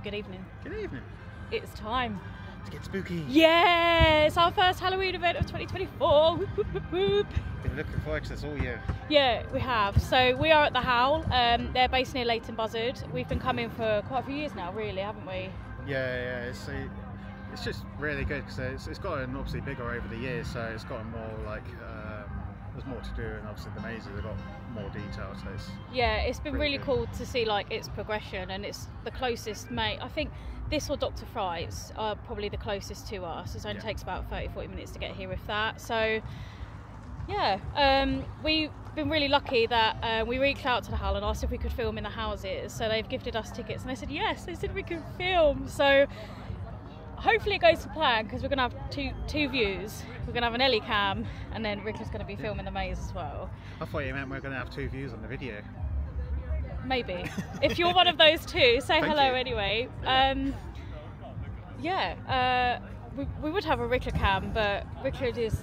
Good evening. Good evening. It's time to get spooky. Yeah, it's our first Halloween event of 2024. Whoop, whoop, whoop, whoop. Been looking forward to this all year. Yeah, we have. So we are at the Howl. They're based near Leighton Buzzard. We've been coming for quite a few years now, really, haven't we? Yeah. It's just really good because it's gotten obviously bigger over the years, so it's gotten more like there's more to do, and obviously the mazes have got more detail. So it's been really cool to see like its progression, and it's the closest I think this or Dr. Fry's are probably the closest to us. It only takes about 30-40 minutes to get here, if that. So we've been really lucky that we reached out to the Howl and asked if we could film in the houses. So they've gifted us tickets, and they said yes. They said we can film. So hopefully it goes to plan, because we're going to have two views. We're going to have an Ellie cam, and then Rick is going to be filming the maze as well. I thought you meant we're going to have 2 views on the video. Maybe. If you're one of those two, say hello anyway. We would have a Rickard cam, but Rickard is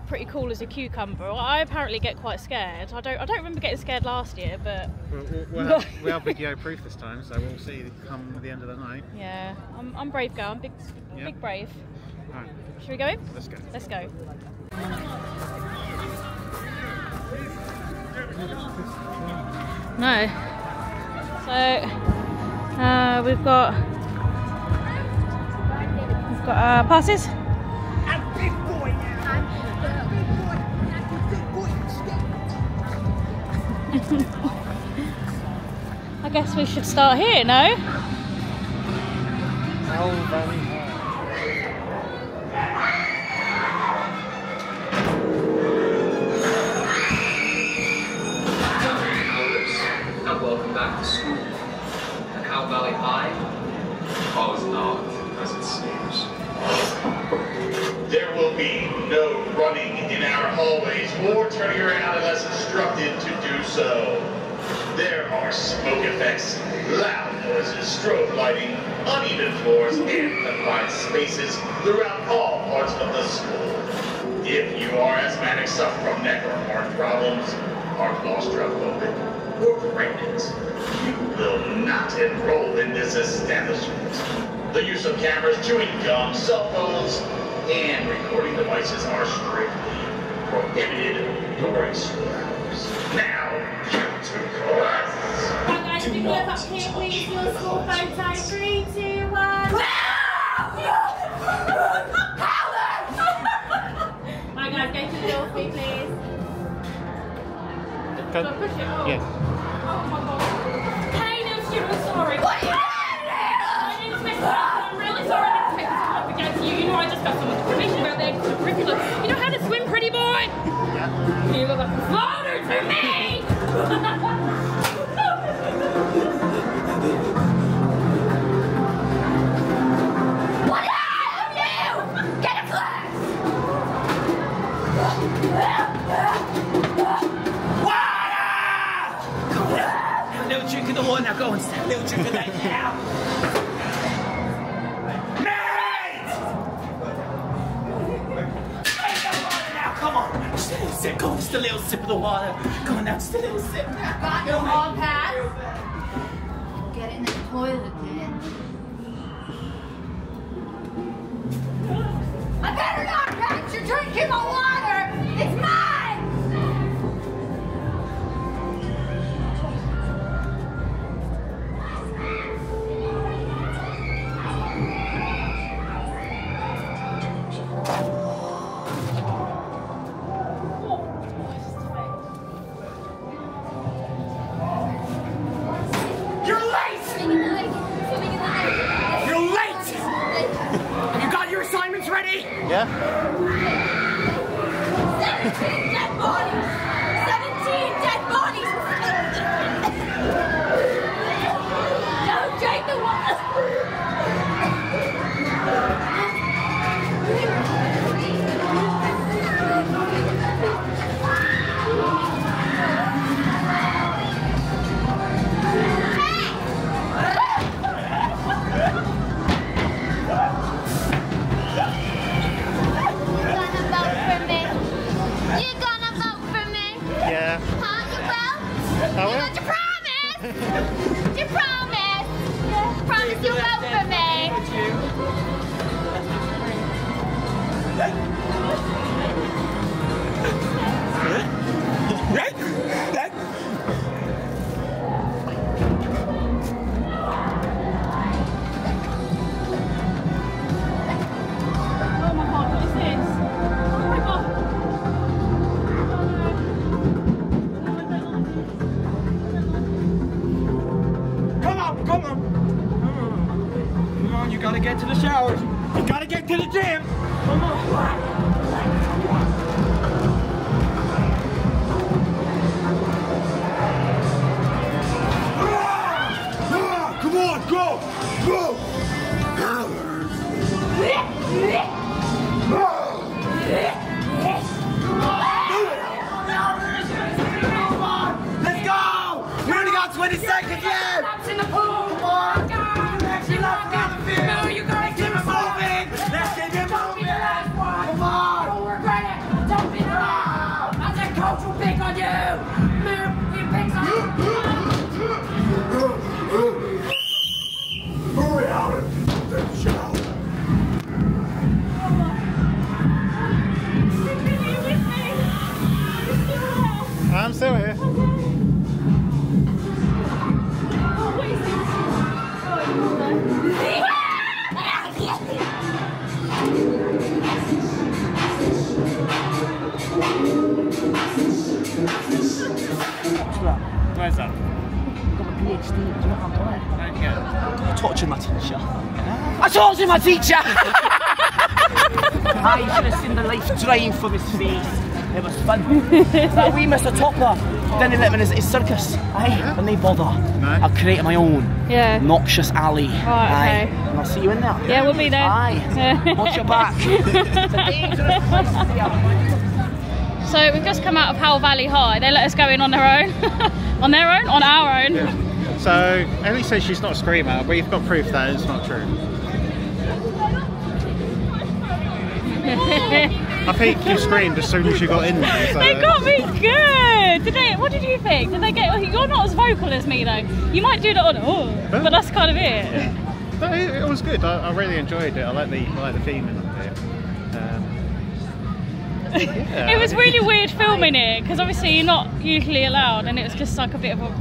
pretty cool as a cucumber. I apparently get quite scared. I don't remember getting scared last year, but we'll have video proof this time, so we'll see come the end of the night. Yeah, I'm brave girl. I'm big brave. All right. Should we go in? Let's go. Let's go. No. So we've got passes. I guess we should start here, no? And welcome back to school. At Howl Valley High? Oh, it's not, as it seems. There will be no running in our hallways or turning around unless instructed to do so. There are smoke effects, loud noises, strobe lighting, uneven floors, and confined spaces throughout all parts of the school. If you are asthmatic, suffer from neck or heart problems, are claustrophobic, or pregnant, you will not enroll in this establishment. The use of cameras, chewing gum, cell phones, and recording devices are strictly prohibited during school hours. Now, get to class. Right guys, if you look up here, please, your school photo. 3, 2, 1. Right guys, go to the door, please. Go. So push it up. Yes. Oh my god. Hey, no, I'm sorry. What are you doing? I'm really sorry I didn't take this up against you. You know, I just got so much information about the extracurricular. You know how to swim, pretty boy? Yeah. You look like a floater to me! What are you? Get a class! Water! A little drink of the water now. Go and stand a little drink of that now. Come on, just a little sip. Go on, just a little sip of the water. Come on now, just a little sip. Got your hall pass. Get in the toilet, man. I better not catch you drinking my water. It's mine. Ready? Yeah. 17 dead bodies! 17 dead bodies! Don't drink the water! I will. You promise? You promise? Promise you'll vote Come on. Come on, you gotta get to the showers. You gotta get to the gym. Come on. Come on, go! Go! Let's go! We only got 20 seconds left! That's in the pool! Come on! No, you gotta keep it moving! Let's keep it moving! Come on! Don't regret it! Don't be wrong! I said coach will pick on you! Move! He picks on you! Hurry out of the show! I'm still here. Where's that? I've got my PhD. Do you know how I'm doing? Don't get it. I'm torturing my teacher. I tortured my teacher! I should have seen the life drain from his face. It was fun. That wee Mr. Topper didn't let me in his circus. Aye, but no bother. No. I've created my own. Yeah. Noxious Alley. Right, Aye. okay. And I'll see you in there. Yeah, we'll be there. Aye. Watch your back. It's a dangerous place here. So we've just come out of Howl Valley High. They let us go in on their own. On their own? On our own. Yeah. So Ellie says she's not a screamer, but you've got proof that it's not true. I think you screamed as soon as you got in there. So. They got me good. Did they? What did you think? Did they get? You're not as vocal as me though. You might do that on but that's kind of it. Yeah. No, it was good. I really enjoyed it. I like the theming of it. Yeah. It was really weird filming it because obviously you're not usually allowed, and it was just like a bit of a.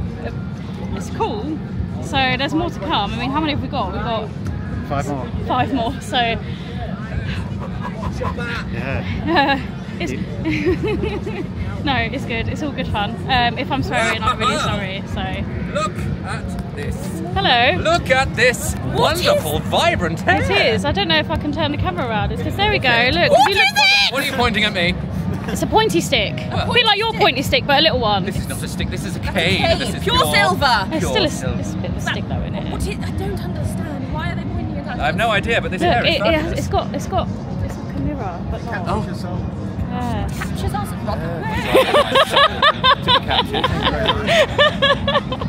It's cool. So there's more to come. I mean, how many have we got? We've got 5 more. 5 more. So. Yeah. It's no, it's good. It's all good fun. If I'm swearing, I'm really sorry. So Look at this. hello. Look at this wonderful, vibrant hair. It is. I don't know if I can turn the camera around. It's because there we go. Look. What you is it? What are you pointing at me? It's a pointy stick. A bit like your pointy stick, but a little one. This is not a stick. This is a cane. This is Pure silver. It's pure still a bit of a stick though, isn't it? What is, I don't understand. Why are they pointing at us? I have no idea, but this Look, hair is fabulous. it's like a mirror, but not. Oh. Yeah. Captures us.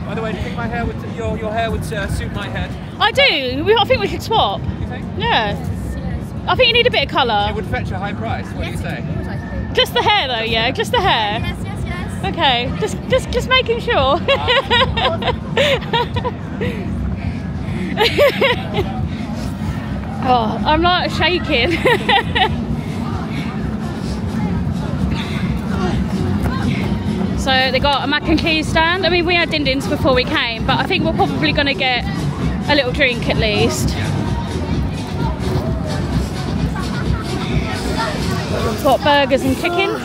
By the way, do you think my hair would, your hair would suit my head? I do. I think we should swap. You think? Yeah. I think you need a bit of colour. It would fetch a high price. What do you say? Just the hair though, yeah. Just the hair. Yes, yes, yes. Okay. Just making sure. Oh, I'm like shaking. So they got a mac and cheese stand. I mean, we had din-dins before we came, but I think we're probably going to get a little drink at least. We've got burgers and chicken.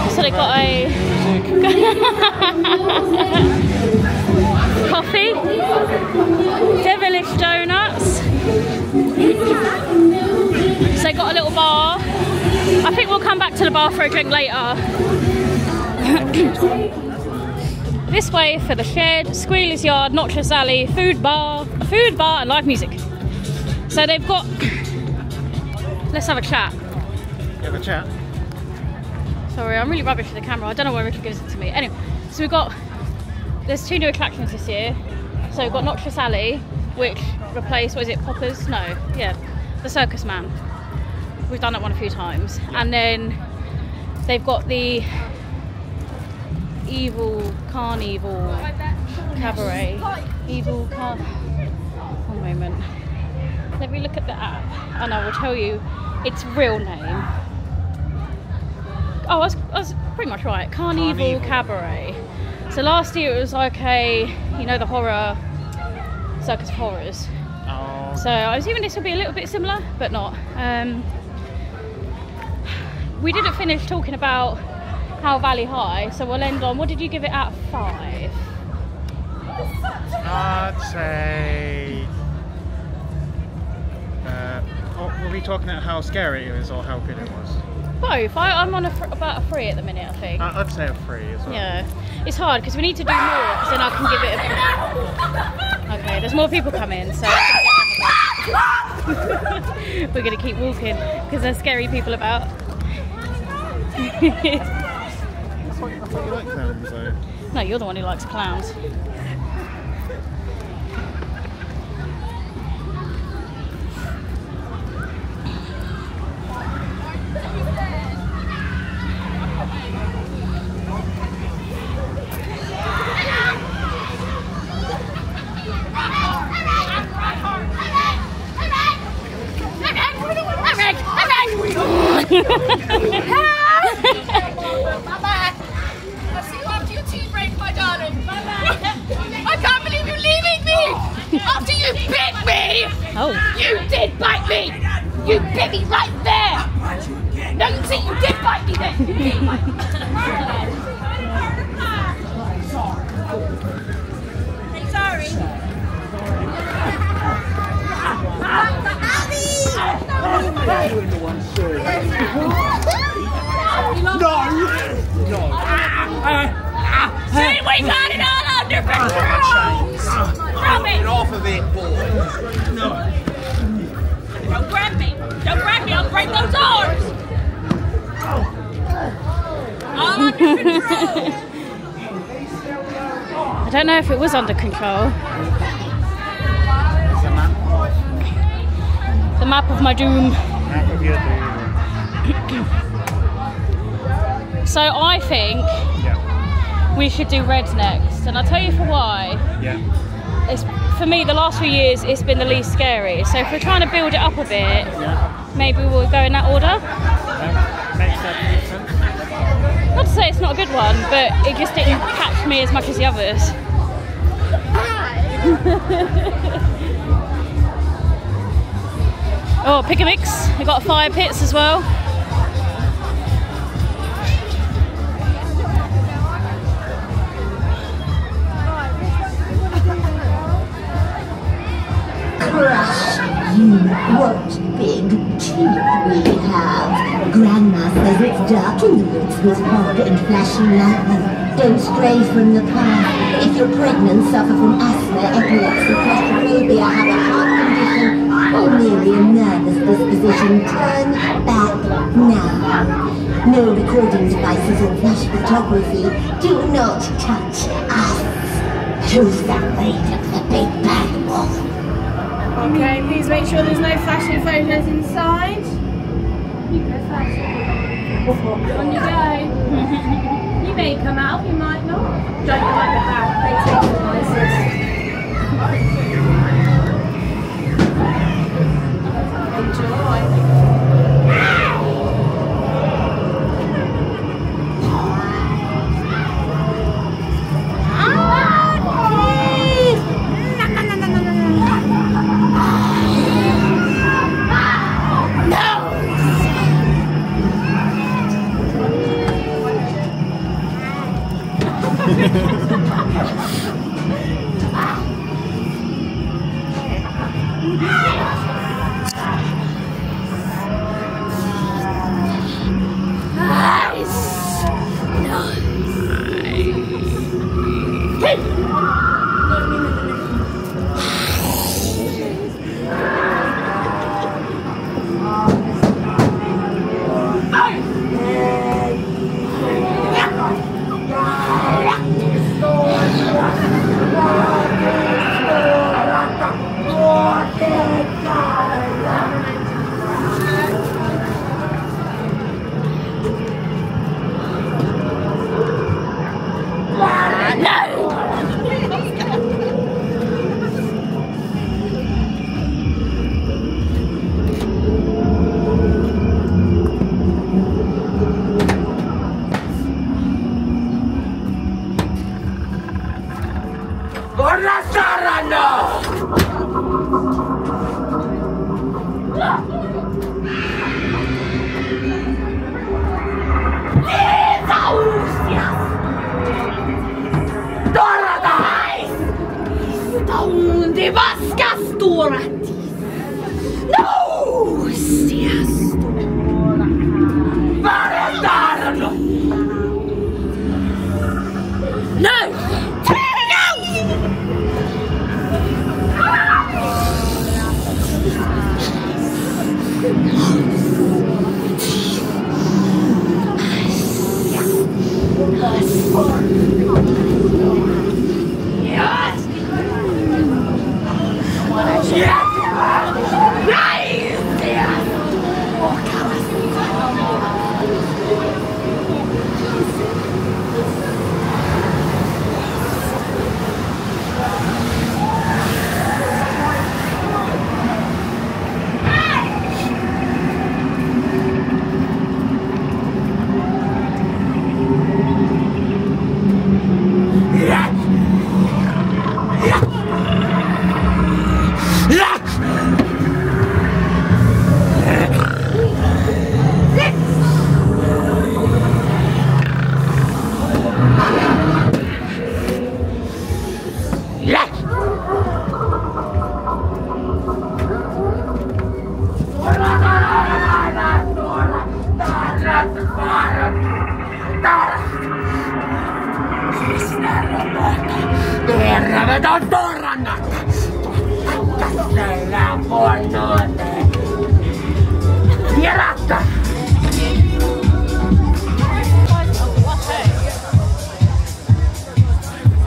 So they got a coffee, devilish donuts. So they got a little bar. I think we'll come back to the bar for a drink later. This way for the shed, Squealers Yard, Noxious Alley, food bar and live music. So they've got, let's have a chat. You have a chat? Sorry, I'm really rubbish with the camera. I don't know why Richard gives it to me. Anyway, so we've got, there's 2 new attractions this year. So we've got Noxious Alley, which replaced, what is it, Poppers? No, yeah, the Circus Man. We've done that one a few times. And then they've got the CarnEVIL Cabaret. One moment. Let me look at the app and I will tell you its real name. Oh, I was pretty much right. CarnEVIL Cabaret. So last year it was like a, you know, the horror, Circus of Horrors. So I was assuming this will be a little bit similar, but not. we didn't finish talking about Howl Valley High, so we'll end on, what did you give it at 5? I'd say... were we talking about how scary it was or how good it was? Both. I'm on about a 3 at the minute, I think. I'd say a 3 as well. Yeah. It's hard because we need to do more, because then I can give it a... Okay, there's more people coming, so... We're going to keep walking, because there's scary people about. I thought you liked clowns though. No, you're the one who likes clowns. Oh. You did bite me! You bit me right there! No, you see, you did bite me there! Hey, sorry. See, we got it all under control! Get off of it, boy. No. Don't grab me! Don't grab me! I'll break those arms! All under control! I don't know if it was under control. The map of my doom. Map of your doom. So I think we should do red next, and I'll tell you for why. Yeah. It's, for me, the last few years, it's been the least scary. So if we're trying to build it up a bit, maybe we'll go in that order. Makes sense. Not to say it's not a good one, but it just didn't catch me as much as the others. Oh, pick a mix. We've got fire pits as well. You what big teeth we have. Grandma says it's dark in the woods with fog and flashing lightning. Don't stray from the path. If you're pregnant, suffer from asthma, epilepsy, claustrophobia, have a heart condition, or merely a nervous disposition, turn back now. No recording devices or flash photography. Do not touch us. Who's the weight of the big bad wolf? Okay, please make sure there's no flashing photos inside. On you go. You may come out, you might not. Don't like the back, they take the devices. Enjoy.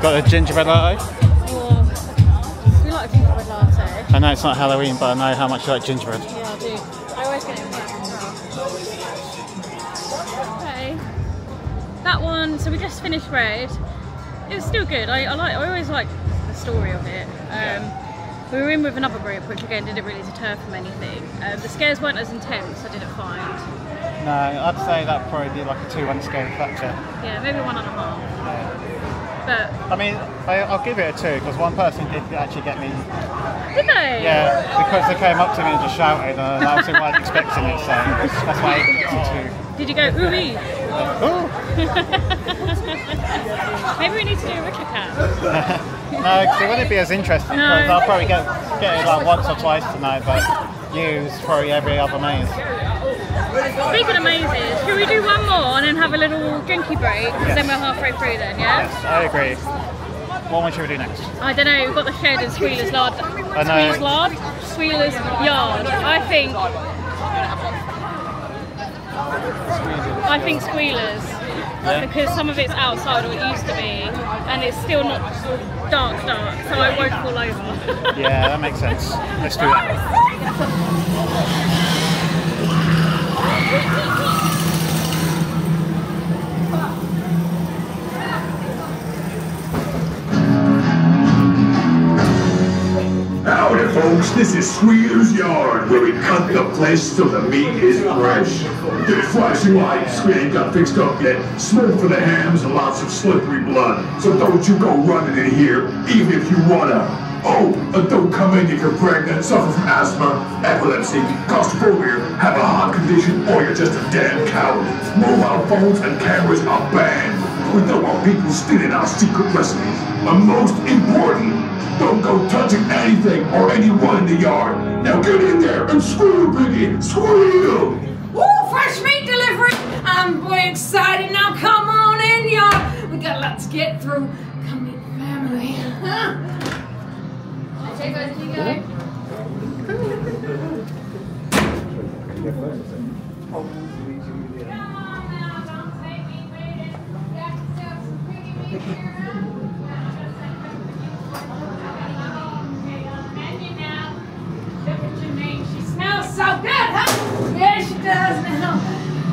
Got a gingerbread latte? Oh, do you like a gingerbread latte? I know it's not Halloween, but I know how much you like gingerbread. Yeah, I do. I always get it in black as well. Okay. That one, so we just finished Red. It was still good. I always like the story of it. We were in with another group, which again didn't really deter from anything. The scares weren't as intense, I didn't find. No, I'd say that'd probably be like a 2-1 scale factor. Yeah, maybe 1.5. Yeah. But I mean, I'll give it a 2 because one person did actually get me. did they? Yeah, because they came up to me and just shouted, and I wasn't quite expecting it, so that's why it's a 2. Did you go ooh-wee? Oh. Maybe we need to do a Ricker Cat. No, because it wouldn't be as interesting. No. Because I'll probably get it like once or twice tonight, but use probably every other maze. Speaking of mazes, should we do one more and then have a little drinky break? Because then we're halfway through then, yeah? Yes, I agree. What one should we do next? I don't know, we've got the shed and Squealers Yard. I know. Squealers Yard. I think Squealers. Yeah. Because some of it's outside, or it used to be, and it's still not dark, so I won't fall over. Yeah, that makes sense. Let's do that. Howdy folks, this is Squealers Yard, where we cut the flesh so the meat is fresh. There's flashing lights, we ain't got fixed up yet, smoke for the hams and lots of slippery blood. So don't you go running in here, even if you wanna. Oh, don't come in if you're pregnant, suffer from asthma, epilepsy, claustrophobia, have a heart condition, or you're just a damn coward. Mobile phones and cameras are banned. We don't want people stealing our secret recipes. And most important, don't go touching anything or anyone in the yard. Now get in there and squeal, piggy, squeal! Woo, fresh meat delivery! I'm way excited. Now come on in, y'all. We got a lot to get through. Come meet the family. Take those, you go. So good, huh? Yeah, she does now.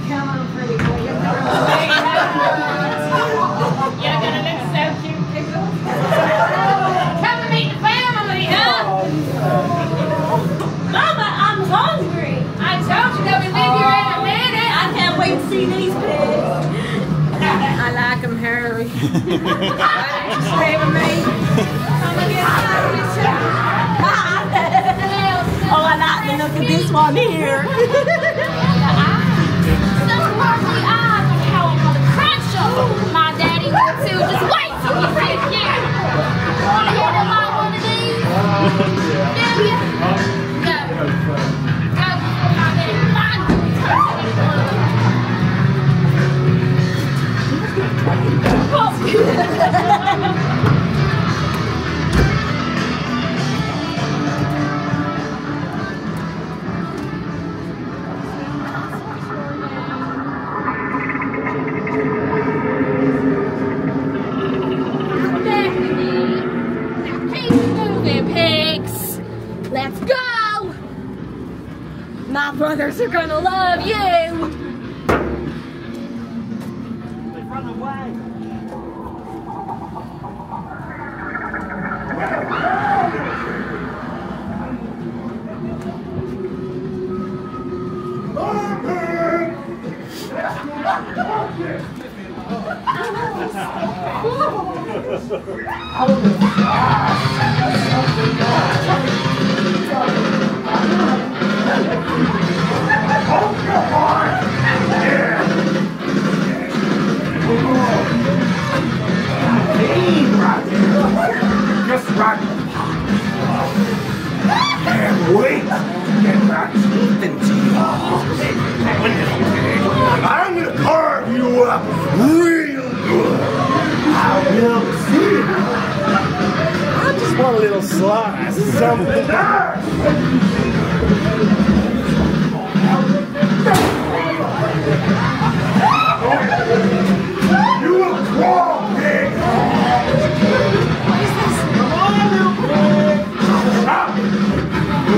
Come on, pretty boy. You're gonna look so cute, Pickle. Come and meet the family, huh? Mama, I'm hungry. I told you that we'd leave here in a minute. I can't wait to see these pigs. I like them hairy. Why didn't you stay with me? Come and get some. Oh, I like the look of this one here. The sparkly eyes of how I'm gonna crush them. My daddy would too. Just wait till you see it here. Wanna hear them all one of these? Do you? Go. Go before my daddy finds Let's go! My brothers are gonna love you! They run away. Just right. Can't wait to get back to I'm gonna carve you up real good. I will see. slice something nice. You a claw pig! Come on, little pig!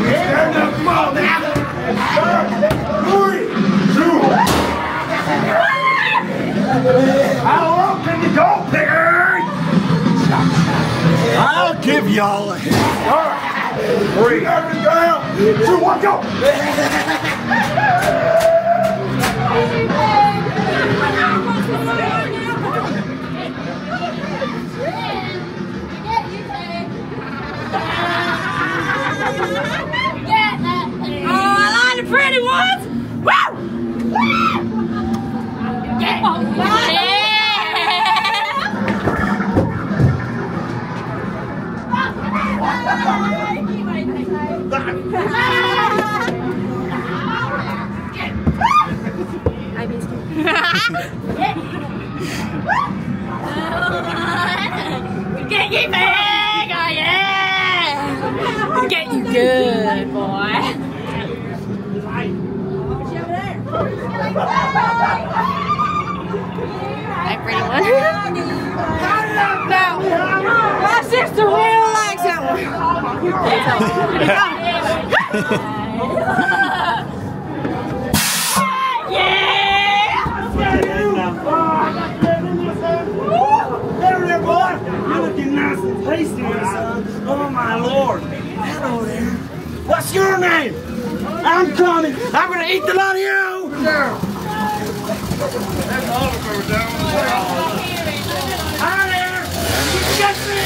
Stand up, come on now! 3, 2. How long can you go, pigger? I'll give y'all a hand. All right. 3, down, 2, 1, go! Oh, I like the pretty ones! Woo! Yeah! I missed you. Get you big, oh yeah! Get you good, boy. Hey, pretty one. Now, my sister really likes that one. There we are, boy. You're looking nice and tasty, my son. Oh, my Lord. Hello there. What's your name? I'm coming. I'm going to eat the lot of you. That's Oliver down there. Hi there. You get me.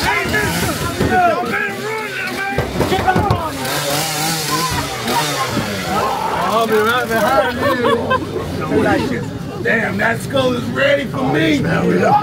Hey, mister. Don't be rude, little man. Get on. I'll be right behind you. Don't like it. Damn, that skull is ready for me. Smell it up.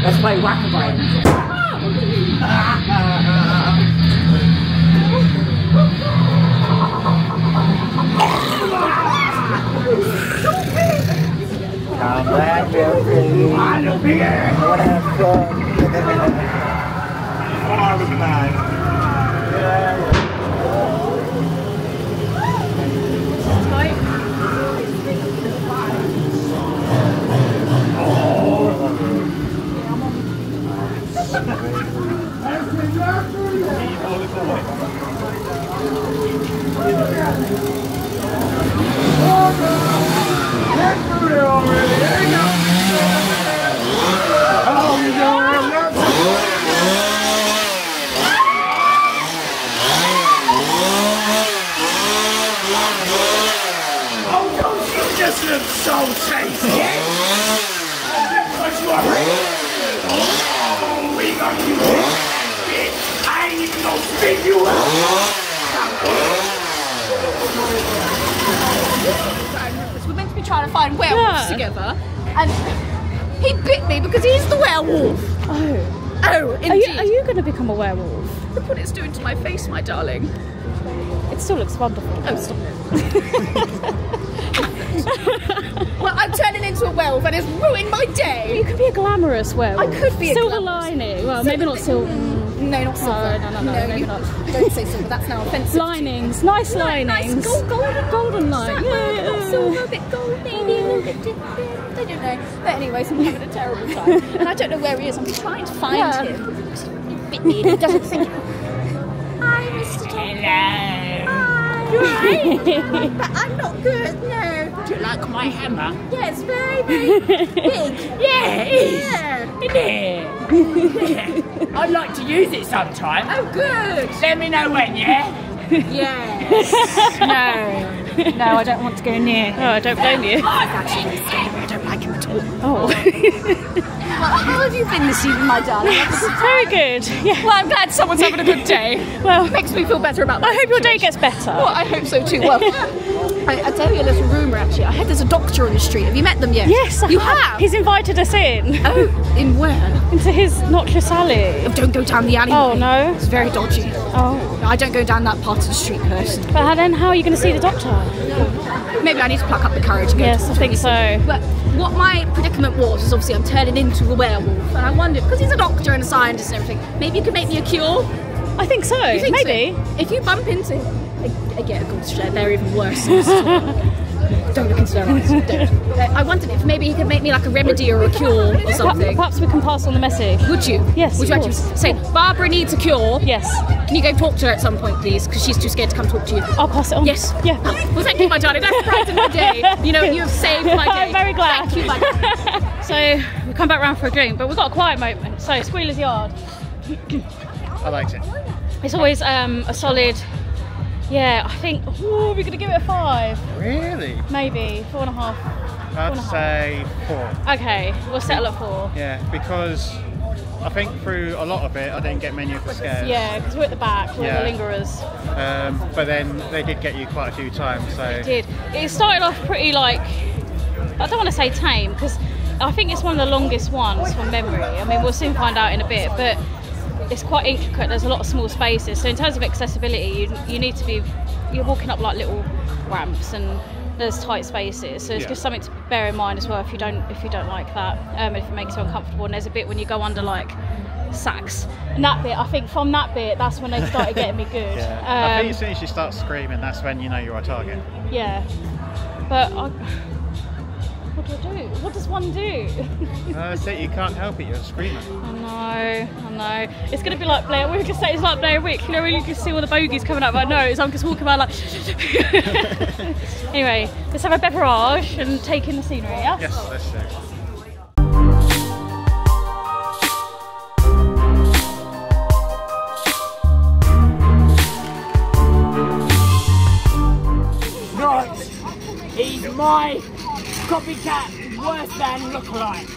Let's play whack-a-bite. Come back, Jeffrey. I don't be here. I want to have fun. Oh, it was nice. This looks so tasty! What you are? Oh, we got you! I ain't even gonna spit you out! We're meant to be trying to find werewolves together, and he bit me because he's the werewolf. Oh. Oh, indeed. Are you going to become a werewolf? Look what it's doing to my face, my darling. It still looks wonderful. Oh, stop it. Well, I'm turning into a werewolf and it's ruined my day. You could be a glamorous werewolf. I could be a silver glamorous lining. Well, maybe not silver. No, not silver. No, maybe not. Don't say silver, that's now offensive. Linings, nice linings. Nice golden line. Yeah. Not silver, a bit gold, maybe a little bit different. I don't know. But anyways, I'm having a terrible time. And I don't know where he is. I'm trying to find him. He's a bit needy. He doesn't think. Hi, Mr. Tom. You're right. But I'm not good, no. Do you like my hammer? Yeah, it's very, very big. Yeah, it is. Yeah. I'd like to use it sometime. Oh, good. Let me know when, yeah? Yes. No, I don't want to go near him. Oh, I don't blame you. He's actually scary. I don't like him at all. Oh. How have you been this evening, my darling? Very good. Yeah. Well, I'm glad someone's having a good day. Well, it makes me feel better about my I hope your day gets better. Well, I hope so too. Well, I tell you a little rumour actually. I heard there's a doctor on the street. Have you met them yet? Yes, you have. He's invited us in. Oh, in where? Into his Noxious Alley. Oh, don't go down the alley. Oh no, it's very dodgy. Oh, I don't go down that part of the street personally. But then how are you going to see the doctor? Maybe I need to pluck up the courage and go. Yes, I think so. But what my predicament was obviously I'm turning into a werewolf, and I wondered because he's a doctor and a scientist and everything. Maybe you could make me a cure. I think so. You think maybe. So? If you bump into, again, of course, they're even worse. Don't look into their eyes. Don't. I wondered if maybe he could make me like a remedy or a cure or something. Perhaps we can pass on the message. Would you? Yes. Would you actually say, Barbara needs a cure? Yes. Can you go talk to her at some point, please? Because she's too scared to come talk to you. I'll pass it on. Yes. Yeah. Well, thank you, my darling. That's brightened my day. You know, you have saved my day. I'm very glad. Thank you, my darling. So we come back round for a drink, but we've got a quiet moment. So Squealers Yard. I liked it. It's always a solid. Yeah, I think we're going to give it a 5. Really? Maybe 4.5. I'd say 4. Okay, we'll settle at 4. Yeah, because I think through a lot of it I didn't get many of the scares. Yeah, because we're at the back, we're the lingerers. But then they did get you quite a few times. So It did. It started off pretty like, I don't want to say tame, because I think it's one of the longest ones from memory. I mean, we'll soon find out in a bit, but it's quite intricate. There's a lot of small spaces, so in terms of accessibility you need to be, you're walking up like little ramps and there's tight spaces, so it's just something to bear in mind as well if you don't like that, if it makes you uncomfortable. And there's a bit when you go under like sacks, and that bit, I think from that bit that's when they started getting me good. Yeah. I think as soon as you start screaming, that's when you know you're a target. Yeah, but what do I do? What does one do? So you can't help it, you're a screamer. I know. It's going to be like Blair, we could say it's like Blair Wick, you know, when you can see all the bogies coming out of my nose, I'm just walking around like... Anyway, let's have a beverage and take in the scenery, yeah? Yes, let's do. Right, he's my copycat worse than lookalike.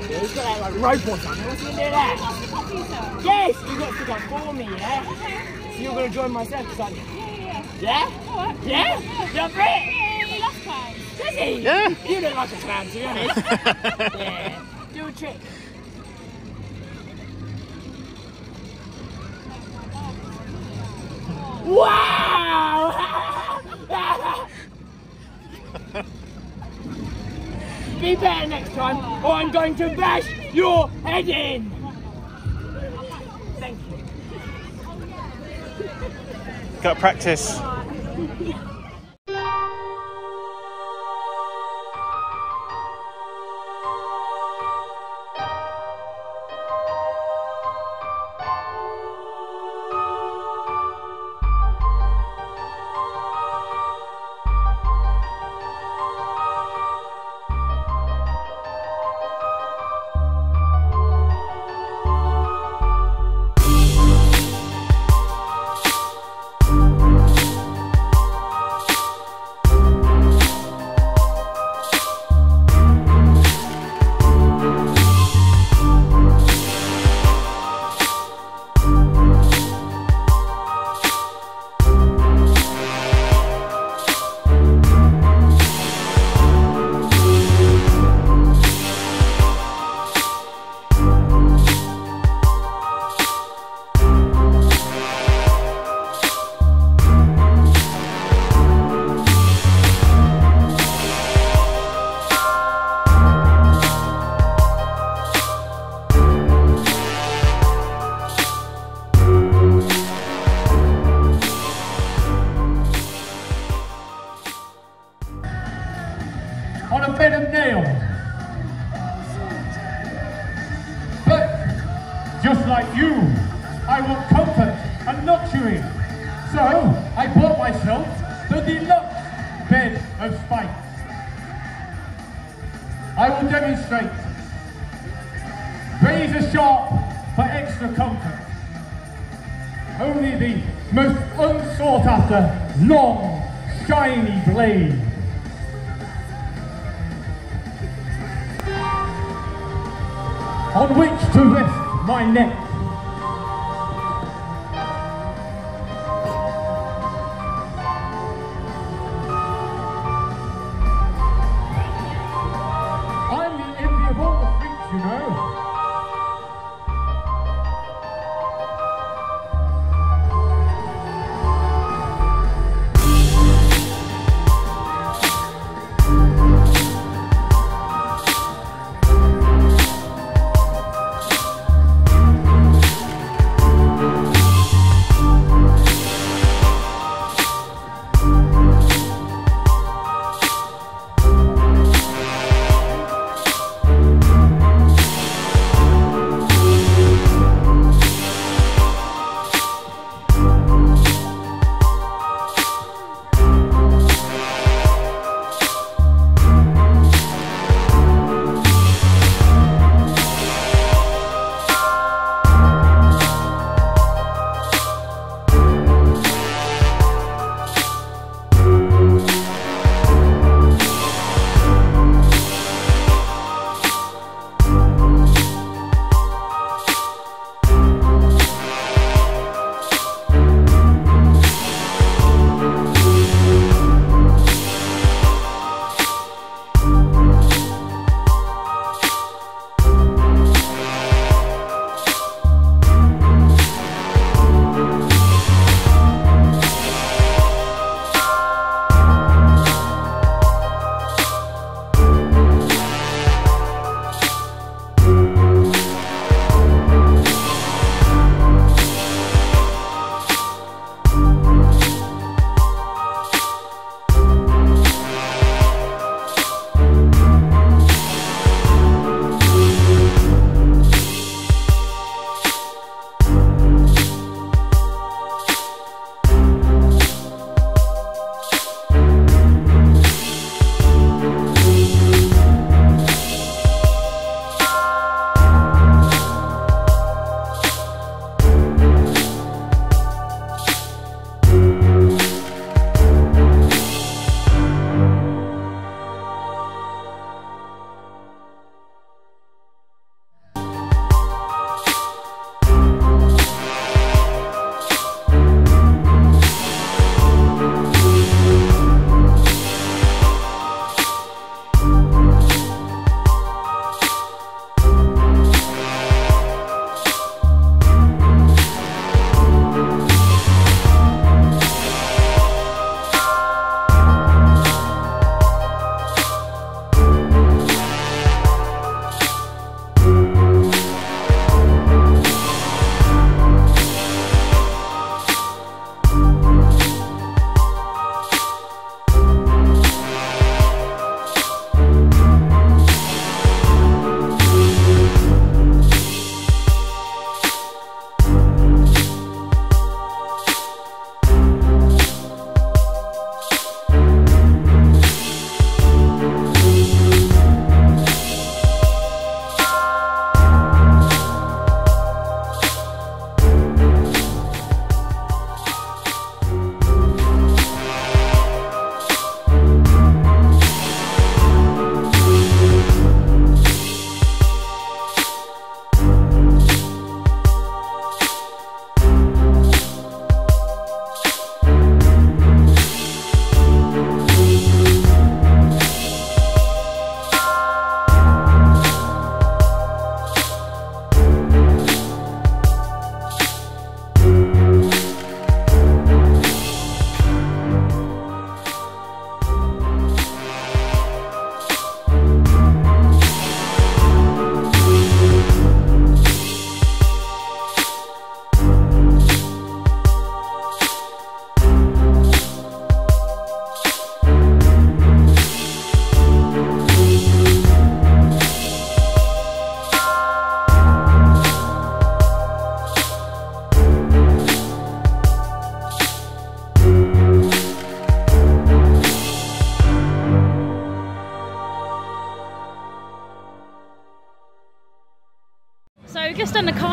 Yeah, he's got that like rope or something. What's he gonna do that? Yes, you got to go for me, yeah? So you're gonna join my circus, aren't you? Yeah? Yeah? You're for it? Does he? Yeah. You look like a clown, to be honest. Yeah. Do a trick. Wow! Be better next time, or I'm going to bash your head in! Thank you. Got to practice. like you. I want comfort and luxury. So I bought myself the deluxe bed of spite. I will demonstrate. Razor sharp for extra comfort. Only the most unsought after, long, shiny blade. On which to rest my neck. I'm the envy of all the freaks, you know.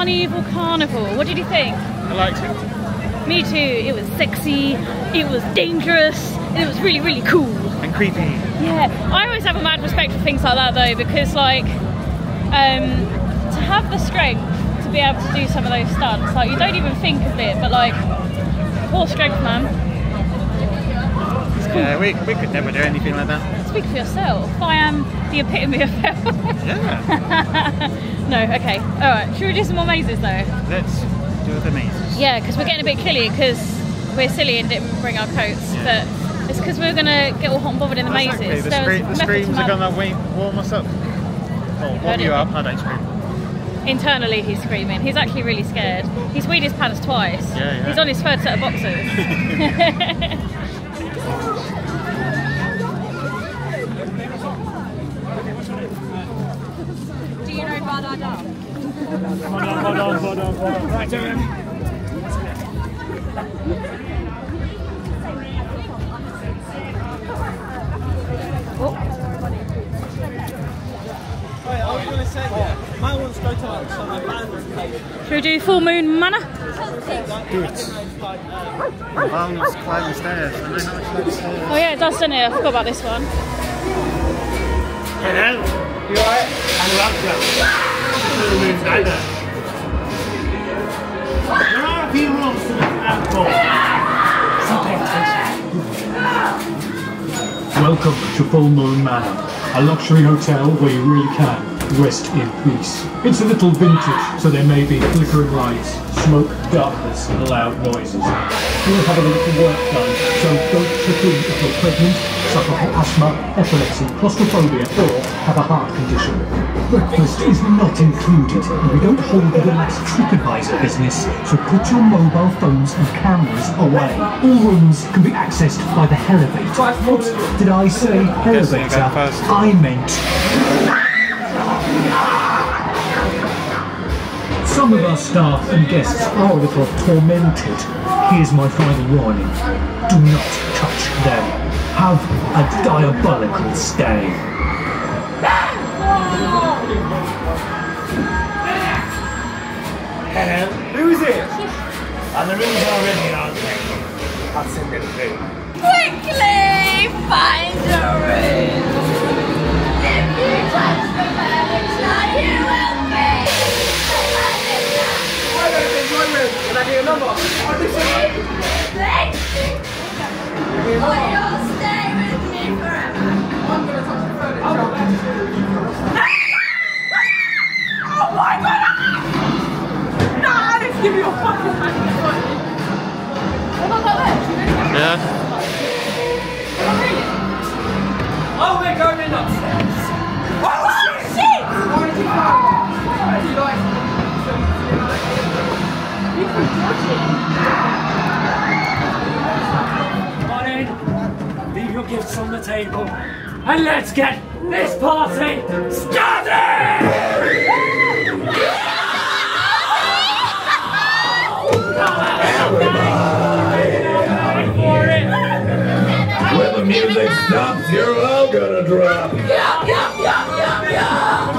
CarnEVIL Carnival. What did you think? I liked it. Me too. It was sexy, it was dangerous, and it was really, really cool. And creepy. Yeah, I always have a mad respect for things like that though, because like, to have the strength to be able to do some of those stunts, like you don't even think of it, but like, poor strength, man. It's cool. Yeah, we could never do anything like that. Speak for yourself. I am the epitome of hell. Yeah. No, okay. Alright, should we do some more mazes though? Let's do the mazes. Yeah, because we're getting a bit chilly because we're silly and didn't bring our coats, but it's because we're going to get all hot and bothered in the mazes. Exactly. The screams are going to warm us up. Oh, warm you up. I don't scream. Internally he's screaming. He's actually really scared. He's weed his pants twice. Yeah. He's on his third set of boxers. Do you know Badada? Hold on. Right, Should we do Full Moon Manor? Do it. Let's climb the stairs. I don't know how to climb the stairs. Oh yeah, it does, doesn't it? I forgot about this one. Hello, you alright? And welcome to the Moon Manor. There are a few rules to look out for. So pay attention. Welcome to Full Moon Manor, a luxury hotel where you really can rest in peace. It's a little vintage, so there may be flickering lights, smoke, darkness, and loud noises. You'll have a little work done, so don't trip in if you're pregnant, suffer from asthma, epilepsy, claustrophobia, or have a heart condition. Breakfast is not included, and we don't hold the relaxed TripAdvisor business, so put your mobile phones and cameras away. All rooms can be accessed by the elevator. What did I say? Elevator. I meant... Some of our staff and guests are a little tormented. Here's my final warning. Do not touch them. Have a diabolical stay. Hello, who's it? And the rooms are ready, aren't they? I'll send it through. Quickly find a room. If you touch the furniture, you will be. Can I do a number? Will you stay with me forever? I'm gonna touch the furniture. Oh my god! No, Alex, give me your fucking hand. What about that? Yeah. Oh, we're going upstairs. Oh shit! Come on in. Leave your gifts on the table. And let's get this party started! When the music stops, you're all gonna drop.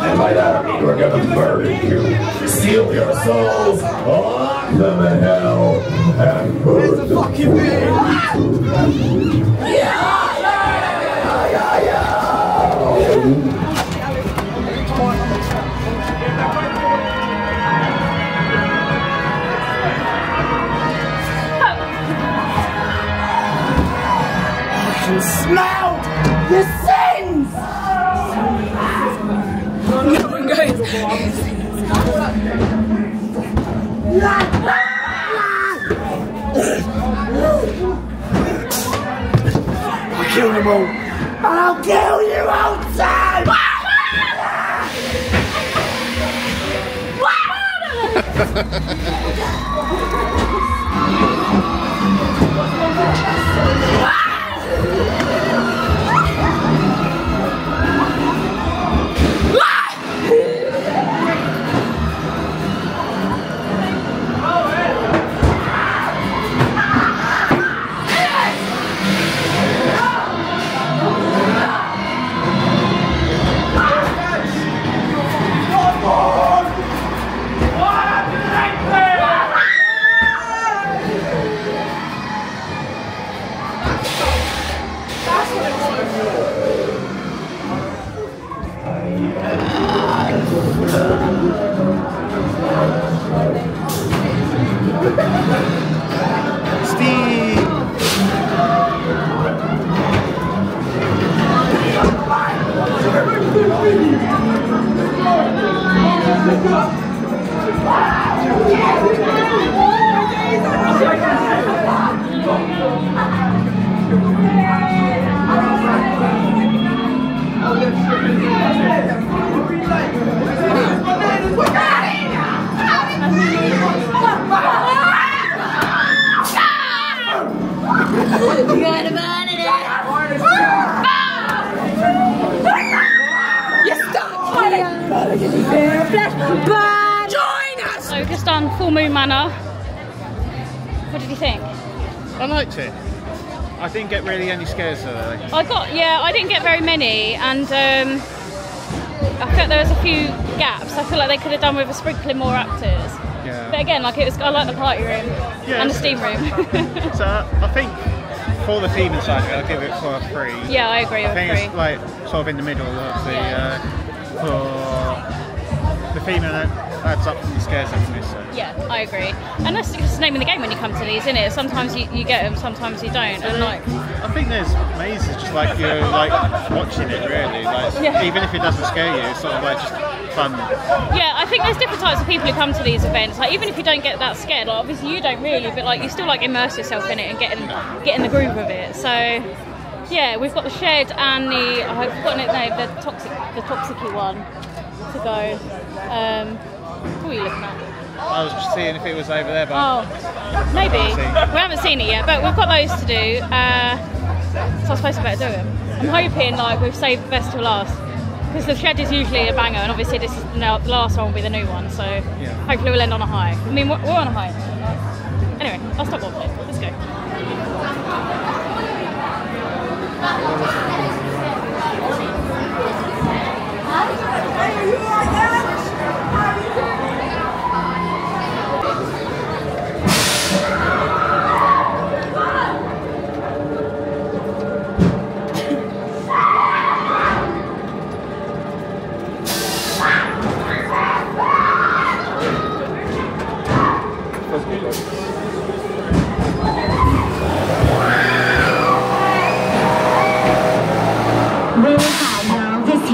And by that I mean we're gonna murder you, seal your souls, lock them in hell, and burn them. Fucking Smell the sins! No one goes. I killed them all. And I'll kill you all too! So we've just done Full Moon Manor. What did you think? I liked it. I didn't get really any scares though. I didn't get very many, and I felt there was a few gaps. I feel like they could have done with a sprinkling more actors. Yeah. But again, like I like the party room and the steam room. So I think for the theme inside of it, I'll give it for a 3. Yeah, I agree with 3. I think it's like sort of in the middle of the for the theme, and it adds up to the scares that we miss. So. Yeah, I agree. And that's just the name of the game when you come to these, isn't it? Sometimes you get them, sometimes you don't. And like, I think there's mazes just like you're like watching it really. Like even if it doesn't scare you, it's sort of like just fun. Yeah, I think there's different types of people who come to these events. Like even if you don't get that scared, like obviously you don't really, but like you still like immerse yourself in it and get in the groove of it. So yeah, we've got the shed and I've forgotten its name, the toxicy one to go. What are you looking at? I was just seeing if it was over there, but maybe. We haven't seen it yet, but we've got those to do. So I suppose we better do them. I'm hoping like we've saved the best till last, because the shed is usually a banger, and obviously this is the last one will be the new one. So hopefully we'll end on a high. I mean, we're on a high. Anyway, I'll stop waffling. Let's go.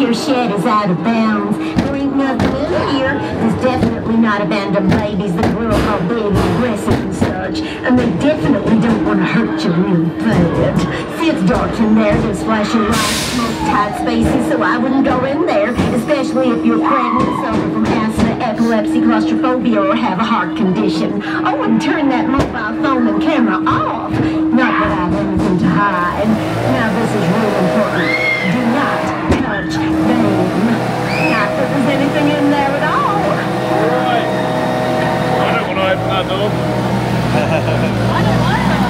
Your shed is out of bounds. There ain't nothing in here. There's definitely not a band of babies that grow up all big and aggressive and such. And they definitely don't want to hurt you really bad. See, it's dark in there. There's flashing lights, smoke, tight spaces, so I wouldn't go in there. Especially if you're pregnant, suffer from asthma, epilepsy, claustrophobia, or have a heart condition. I wouldn't turn that mobile phone and camera off. Not that I have anything to hide. Now, this is really important. Do not touch them. Not that there's anything in there at all. Alright. I don't want to open that door. I don't like that.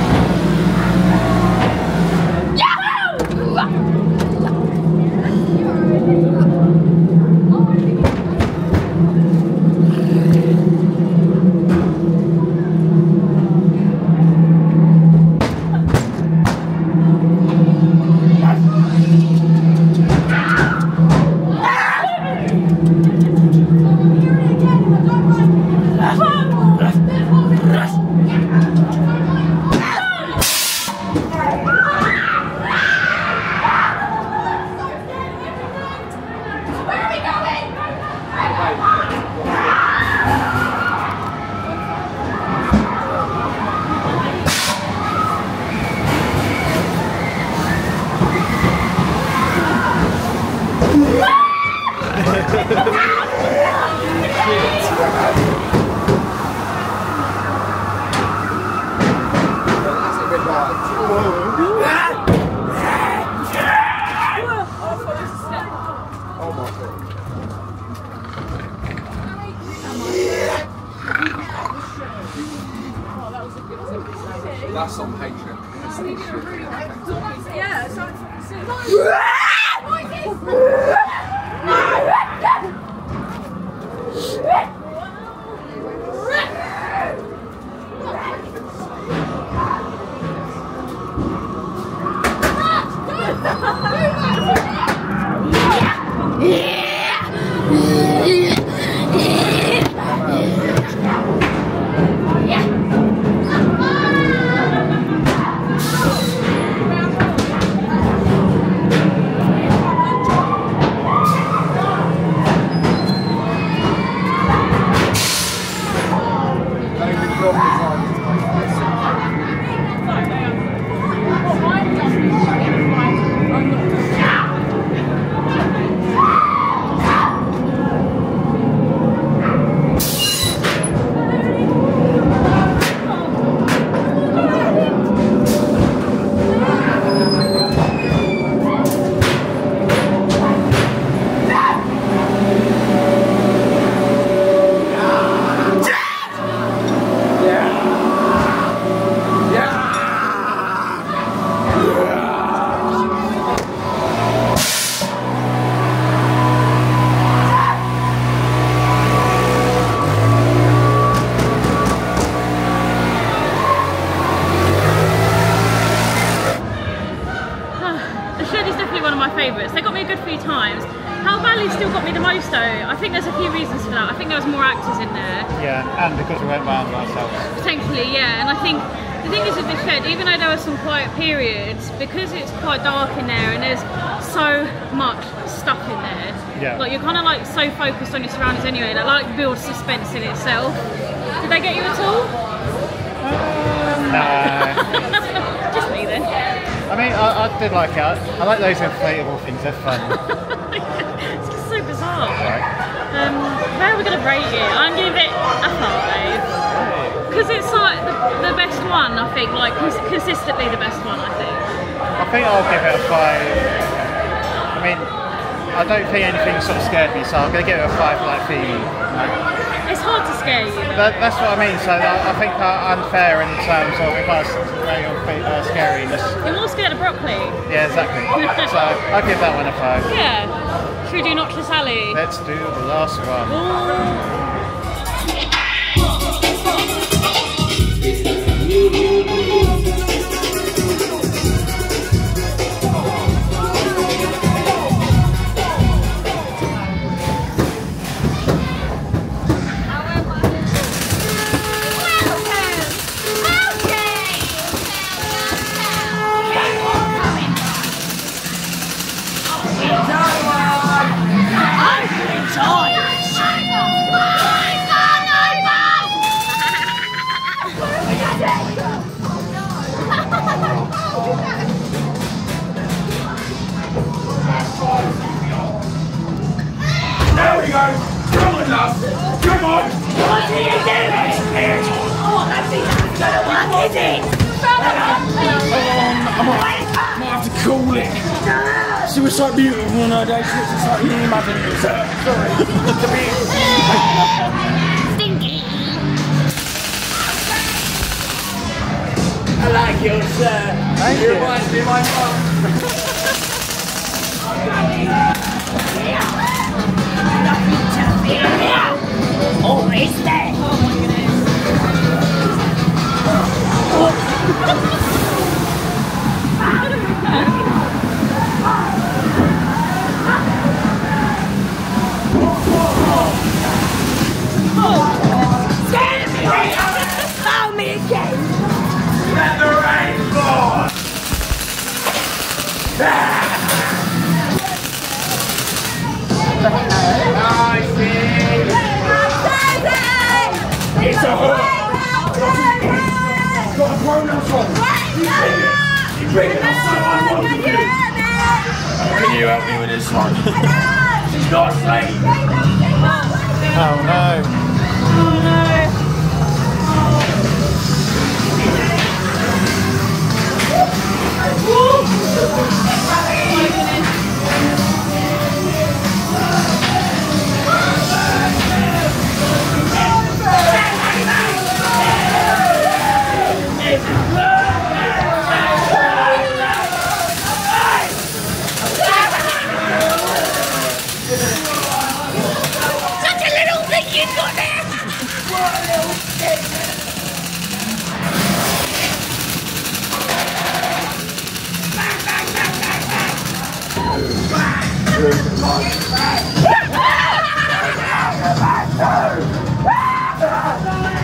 That's on Patreon. Yeah, my favourites. They got me a good few times. Howl Valley still got me the most though. I think there's a few reasons for that. I think there was more actors in there. Yeah, and because we went round ourselves. Potentially, yeah. And I think the thing is with the shed, even though there were some quiet periods, because it's quite dark in there and there's so much stuff in there, like you're kind of like so focused on your surroundings anyway, that like builds suspense in itself. Did they get you at all? No. Just me then. I mean, I did like it. I like those inflatable things, they're fun. It's just so bizarre. Right. Where are we going to rate it? I'm going to give it a 5. Because it's like the best one, I think, like consistently the best one, I think. I think I'll give it a 5. I mean, I don't think anything sort of scared me, so I'm going to give it a 5 like Phoebe. It's hard to scare you. That's what I mean, so I think I'm unfair in terms of if I was rating on scariness. You're more scared of broccoli. Yeah, exactly. So I'll give that one a 5. Yeah. Should we do Noxious Alley? Let's do the last one. Ooh. There we go! Come on, love! Come on! What are you doing? Oh, that's gonna work, is it? I might have to call it. She was so beautiful nowadays, she looks like you imagine it. Sorry. Stinky. I like your shirt. Thank you. Reminds me of my mum. Or is there? Oh my Allow me again. Let the rain fall. I see. It's a hook. Got a grown-up on. You bring it up so I want to do. Can you help me with this one? She's not asleep. Oh no. Oh no. Such a little thing you got there! What a little thing!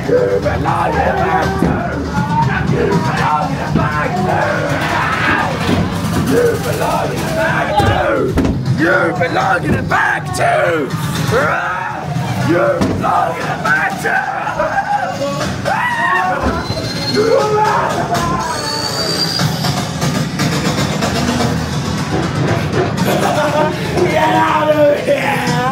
You belong in a bag too! You belong in a bag too! You belong in a bag too! You belong in a bag too! You belong in a bag too! Get out of here!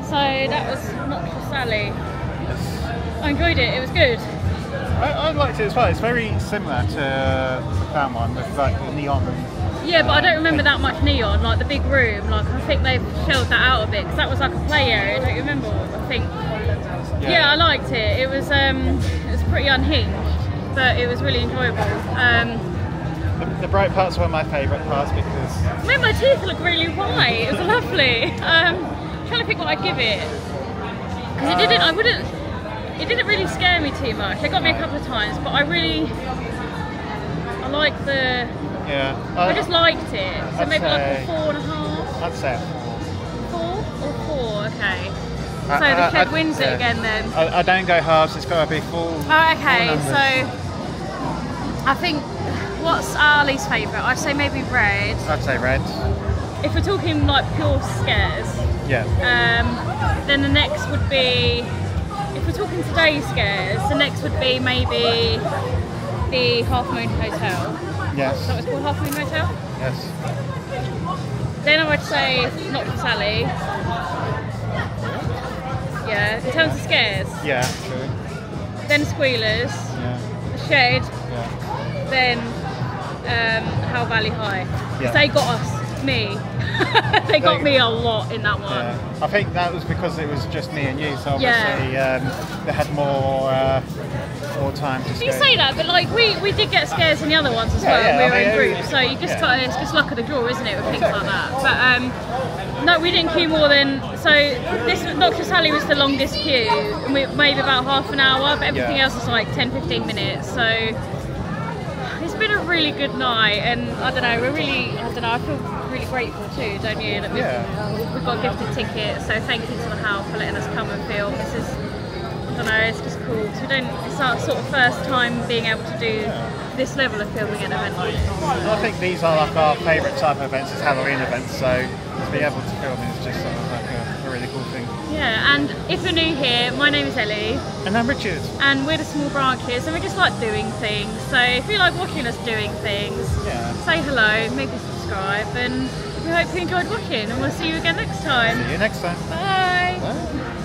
So that was Noxious Alley. I enjoyed it, it was good. I liked it as well. It's very similar to the clown one with like the neon. Yeah, but I don't remember that much neon, like the big room. Like I think they've shelled that out a bit because that was like a play area. Don't you remember? I think. Yeah, I liked it. It was pretty unhinged, but it was really enjoyable. The bright parts were my favourite parts because. Made my teeth look really white. It was lovely. Trying to think what I'd give it because it didn't. it didn't really scare me too much. They got me a couple of times, but I like the. Yeah. I just liked it. So I'd maybe like say- a 4.5. I'd say 4 or 4. Okay. So the shed wins it again then. I don't go halves. It's got to be full. Oh, okay. full So numbers. I think what's our least favourite? I'd say maybe red. I'd say red. If we're talking like pure scares. Yeah. Then the next would be, if we're talking today's scares, the next would be maybe the Half Moon Hotel. Yes. Is that what it's called, Half Moon Hotel? Yes. Then I would say Noxious Alley. Yeah, in terms of scares. Yeah. True. Then Squealers. Yeah. The Shed. Yeah. Then Howl Valley High. Because Yeah. they got us, me. They got me a lot in that one. Yeah. I think that was because it was just me and you, so Yeah. obviously they had more time to You say that, but like we did get scares in the other ones as well. Yeah, we were I mean, in groups, so you just got it's just luck of the draw, isn't it, with things like that. But no, we didn't queue more than this Noxious Alley was the longest queue, and we maybe about half an hour, but everything else was like 10-15 minutes. So it's been a really good night, and I don't know, I feel really grateful too, don't you? That we've got gifted tickets, so thank you to the Howl for letting us come and film. This is, I don't know, it's just cool. So it's our sort of first time being able to do this level of filming an event like this. I think these are like our favourite type of events, is Halloween events, so to be able to film is just sort of like a really cool thing. Yeah, and if you're new here, my name is Ellie. And I'm Richard. And we're the Small Branches, and we just like doing things. So if you like watching us doing things, say hello, maybe subscribe, and we hope you enjoyed watching, and we'll see you again next time. See you next time. Bye. Bye.